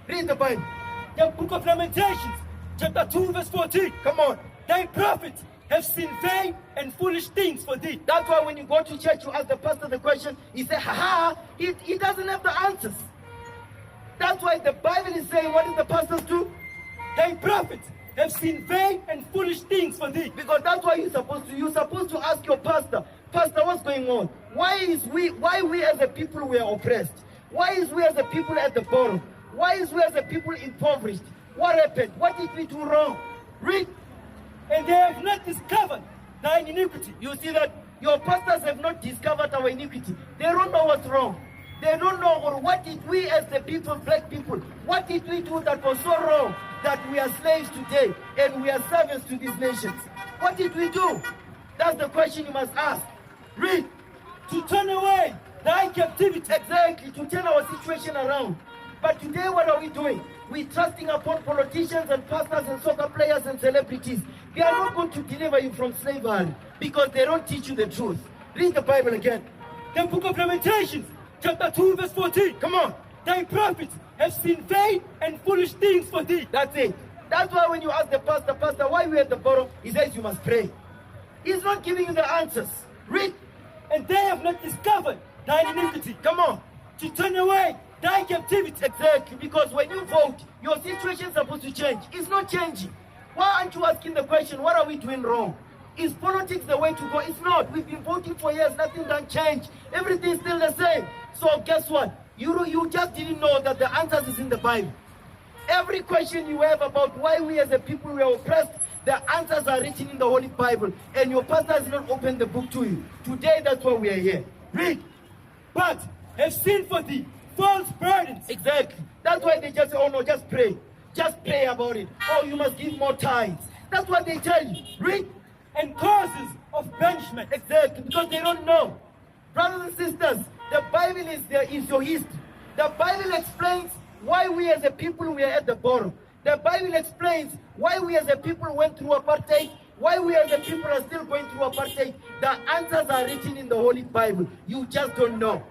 Read the Bible. The book of Lamentations, chapter 2, verse 14. Come on. Thy prophets have seen vain and foolish things for thee. That's why when you go to church, you ask the pastor the question, he says, he doesn't have the answers. That's why the Bible is saying, what did the pastors do? Thy prophets have seen vain and foolish things for thee. Because that's why you're supposed to ask your pastor, Pastor, what's going on? Why we as a people we are oppressed? Why is we as a people at the bottom? Why is we as a people impoverished? What happened? What did we do wrong? Read. And they have not discovered thine iniquity. You see that your pastors have not discovered our iniquity. They don't know what's wrong. They don't know, or what did we as the people, black people, what did we do that was so wrong that we are slaves today and we are servants to these nations? What did we do? That's the question you must ask. Read. To turn away thy captivity. Exactly, to turn our situation around. But today what are we doing? We're trusting upon politicians and pastors and soccer players and celebrities. They are not going to deliver you from slavery because they don't teach you the truth. Read the Bible again. The book of Lamentations, chapter 2, verse 14. Come on. Thy prophets have seen vain and foolish things for thee. That's it. That's why when you ask the pastor, why we at the bottom? He says you must pray. He's not giving you the answers. Read. And they have not discovered thine iniquity. Come on. To turn away thy captivity. Exactly. Because when you vote, your situation is supposed to change. It's not changing. Why aren't you asking the question, what are we doing wrong? Is politics the way to go? It's not. We've been voting for years. Nothing done change. Everything's still the same. So guess what? You just didn't know that the answers is in the Bible. Every question you have about why we as a people were oppressed, the answers are written in the Holy Bible. And your pastor has not opened the book to you. Today, that's why we are here. Read. But have seen for thee false burdens. Exactly. That's why they just say, oh no, just pray. Just pray about it. Oh, you must give more tithes. That's what they tell you. Read. And causes of banishment. Exactly. Because they don't know. Brothers and sisters, the Bible is your history. The Bible explains why we as a people we are at the bottom. The Bible explains why we as a people went through apartheid, why we as a people are still going through apartheid. The answers are written in the Holy Bible. You just don't know.